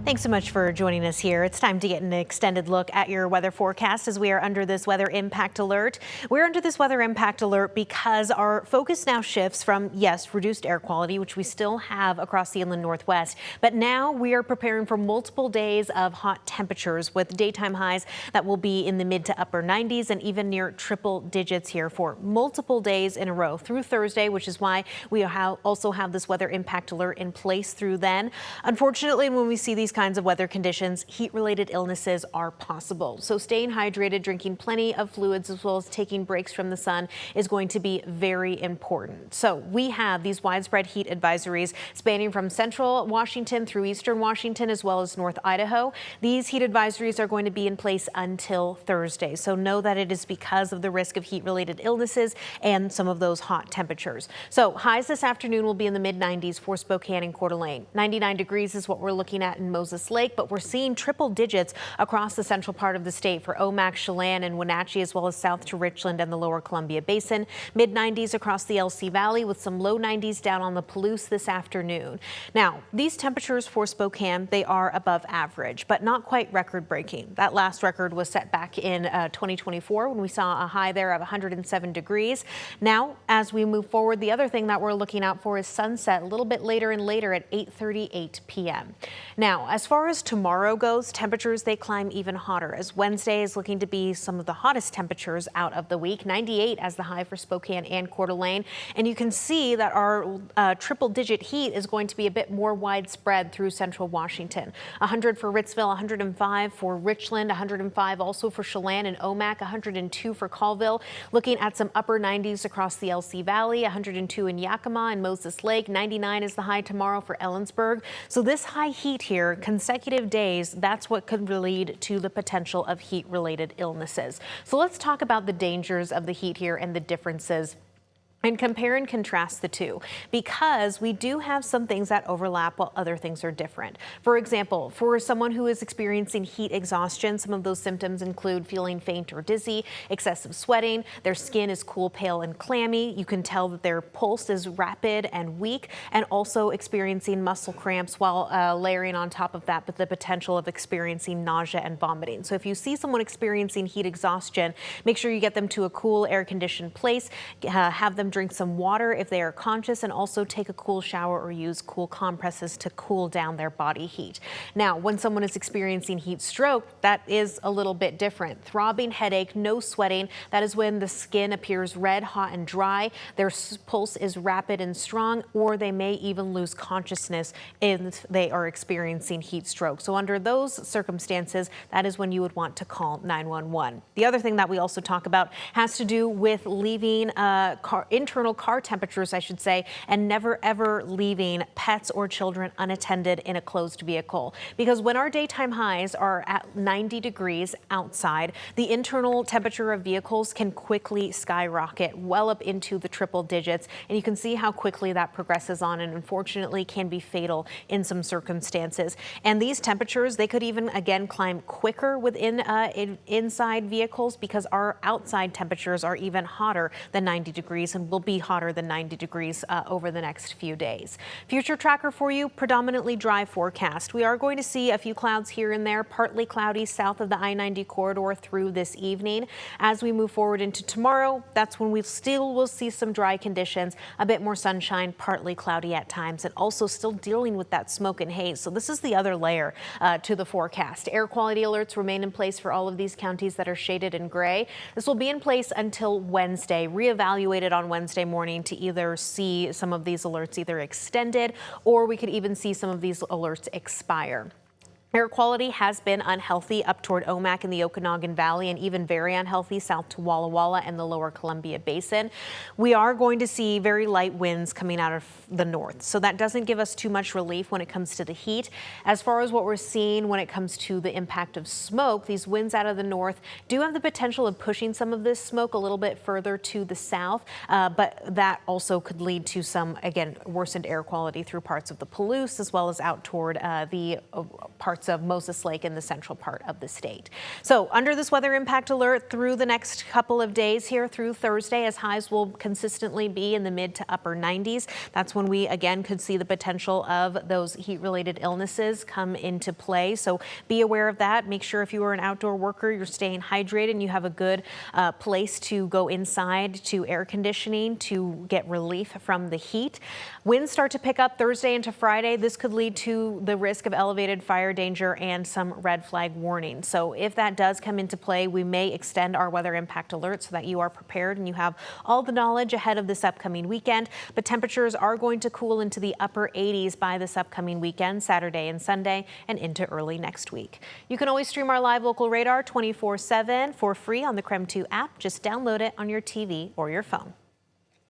Thanks so much for joining us here. It's time to get an extended look at your weather forecast as we are under this weather impact alert. We're under this weather impact alert because our focus now shifts from, yes, reduced air quality, which we still have across the inland northwest, but now we are preparing for multiple days of hot temperatures with daytime highs that will be in the mid to upper 90s and even near triple digits here for multiple days in a row through Thursday, which is why we also have this weather impact alert in place through then. Unfortunately, when we see these kinds of weather conditions, heat-related illnesses are possible. So staying hydrated, drinking plenty of fluids, as well as taking breaks from the sun is going to be very important. So we have these widespread heat advisories spanning from central Washington through eastern Washington, as well as North Idaho. These heat advisories are going to be in place until Thursday. So know that it is because of the risk of heat-related illnesses and some of those hot temperatures. So highs this afternoon will be in the mid-90s for Spokane and Coeur d'Alene. 99 degrees is what we're looking at in Moses Lake, but we're seeing triple digits across the central part of the state for Omak, Chelan, and Wenatchee, as well as south to Richland and the lower Columbia Basin. Mid-90s across the LC Valley with some low 90s down on the Palouse this afternoon. Now, these temperatures for Spokane, they are above average, but not quite record-breaking. That last record was set back in 2024 when we saw a high there of 107 degrees. Now, as we move forward, the other thing that we're looking out for is sunset a little bit later and later at 8:38 p.m. Now, as far as tomorrow goes, temperatures, they climb even hotter as Wednesday is looking to be some of the hottest temperatures out of the week. 98 as the high for Spokane and Coeur d'Alene. And you can see that our triple-digit heat is going to be a bit more widespread through central Washington. 100 for Ritzville, 105 for Richland, 105 also for Chelan and Omak, 102 for Colville. Looking at some upper 90s across the LC Valley, 102 in Yakima and Moses Lake. 99 is the high tomorrow for Ellensburg. So this high heat here, consecutive days, that's what could lead to the potential of heat-related illnesses. So let's talk about the dangers of the heat here and the differences and compare and contrast the two, because we do have some things that overlap while other things are different. For example, for someone who is experiencing heat exhaustion, some of those symptoms include feeling faint or dizzy, excessive sweating, their skin is cool, pale, and clammy. You can tell that their pulse is rapid and weak, and also experiencing muscle cramps while layering on top of that with the potential of experiencing nausea and vomiting. So if you see someone experiencing heat exhaustion, make sure you get them to a cool, air-conditioned place, have them drink some water if they are conscious, and also take a cool shower or use cool compresses to cool down their body heat. Now, when someone is experiencing heat stroke, that is a little bit different. Throbbing headache, no sweating, that is when the skin appears red, hot, and dry. Their pulse is rapid and strong, or they may even lose consciousness if they are experiencing heat stroke. So under those circumstances, that is when you would want to call 911. The other thing that we also talk about has to do with leaving internal car temperatures, I should say, and never ever leaving pets or children unattended in a closed vehicle. Because when our daytime highs are at 90 degrees outside, the internal temperature of vehicles can quickly skyrocket well up into the triple digits. And you can see how quickly that progresses on, and unfortunately can be fatal in some circumstances. And these temperatures, they could even again climb quicker within inside vehicles, because our outside temperatures are even hotter than 90 degrees and will be hotter than 90 degrees over the next few days. Future tracker for you, predominantly dry forecast. We are going to see a few clouds here and there, partly cloudy south of the I-90 corridor through this evening. As we move forward into tomorrow, that's when we still will see some dry conditions, a bit more sunshine, partly cloudy at times, and also still dealing with that smoke and haze. So this is the other layer to the forecast. Air quality alerts remain in place for all of these counties that are shaded in gray. This will be in place until Wednesday, reevaluated on Wednesday morning to either see some of these alerts either extended, or we could even see some of these alerts expire. Air quality has been unhealthy up toward Omak in the Okanagan Valley, and even very unhealthy south to Walla Walla and the lower Columbia Basin. We are going to see very light winds coming out of the north, so that doesn't give us too much relief when it comes to the heat. As far as what we're seeing when it comes to the impact of smoke, these winds out of the north do have the potential of pushing some of this smoke a little bit further to the south, but that also could lead to some, again, worsened air quality through parts of the Palouse, as well as out toward the parts parts of Moses Lake in the central part of the state. So under this weather impact alert through the next couple of days here through Thursday, as highs will consistently be in the mid to upper 90s. That's when we again could see the potential of those heat-related illnesses come into play. So be aware of that. Make sure if you are an outdoor worker, you're staying hydrated and you have a good place to go inside to air conditioning to get relief from the heat. Winds start to pick up Thursday into Friday. This could lead to the risk of elevated fire danger and some red flag warnings. So if that does come into play, we may extend our weather impact alert so that you are prepared and you have all the knowledge ahead of this upcoming weekend. But temperatures are going to cool into the upper 80s by this upcoming weekend, Saturday and Sunday, and into early next week. You can always stream our live local radar 24/7 for free on the KREM 2 app. Just download it on your TV or your phone.